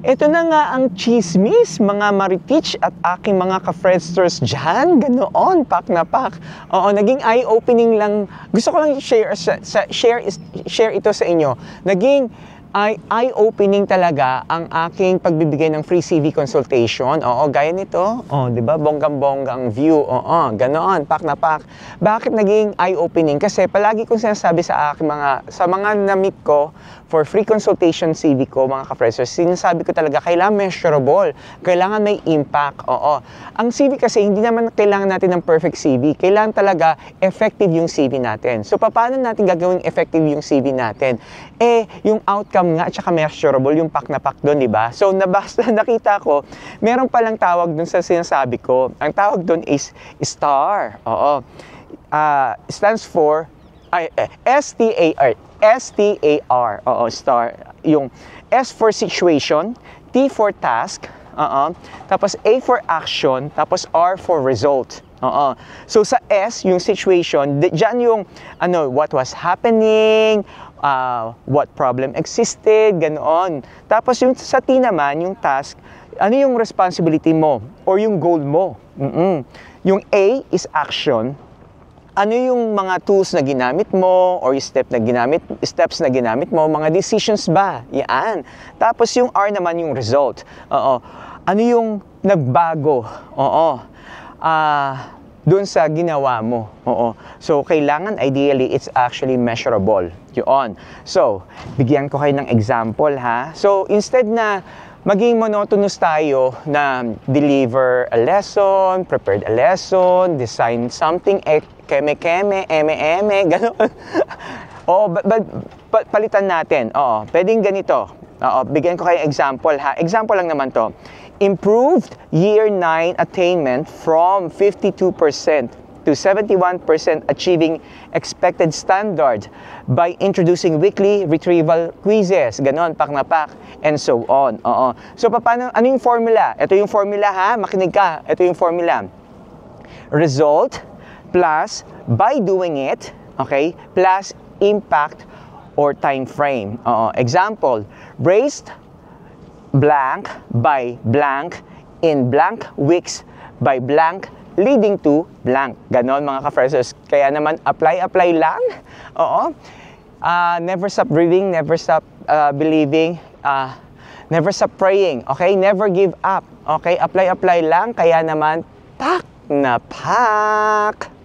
Ito na nga ang chismis, mga Maritich at aking mga ka-Fredsters dyan. Ganoon, pak na pak. Oo, naging eye-opening lang. Gusto ko lang share ito sa inyo. Naging eye-opening talaga ang aking pagbibigay ng free CV consultation. Oo, gaya nito. Oh, 'di ba? Bonggang-bonggang view. Oo, ganoon, pak na pak. Bakit naging eye-opening? Kasi palagi kong sinasabi sa aking mga na-meet ko for free consultation CV ko, mga ka-freshers, sinasabi ko talaga, kailangan measurable, kailangan may impact. Oo. Ang CV kasi, hindi naman kailangan natin ng perfect CV. Kailangan talaga effective yung CV natin. So, paano natin gagawing effective yung CV natin? Yung outcome nga, at saka measurable, yung pak na pak doon, di ba? So, nakita ko, meron palang tawag doon sa sinasabi ko. Ang tawag doon is STAR. Oo. Stands for STAR. Oo, STAR. Yung S for situation, T for task, tapos A for action, tapos R for result. So sa S, yung situation, diyan yung what was happening, what problem existed, ganoon. Tapos yung sa T naman, yung task, ano yung responsibility mo or yung goal mo. Yung A is action. Ano yung mga tools na ginamit mo or steps na ginamit mo, mga decisions ba? Yan. Tapos yung R naman yung result. Ano yung nagbago? Doon sa ginawa mo. So, kailangan ideally, it's actually measurable. Yun. So, bigyan ko kayo ng example, ha? So, instead na maging monotonous tayo na deliver a lesson, prepared a lesson, design something, keme-keme, eme-eme, gano'n. Palitan natin. Pwedeng ganito. Bigyan ko kayo example, ha? Example lang naman to. Improved Year 9 attainment from 52% to 71% achieving expected standards by introducing weekly retrieval quizzes. Ganon, pak na pak, and so on. So, ano yung formula? Ito yung formula, ha? Makinig ka. Ito yung formula. Result plus by doing it, okay, plus impact or time frame. Example, raised blank by blank in blank weeks by blank leading to blank. Ganon, mga ka-freshers. Kaya naman, apply lang. Never stop breathing, never stop believing, never stop praying. Okay? Never give up. Okay? Apply lang. Kaya naman, pak na pak!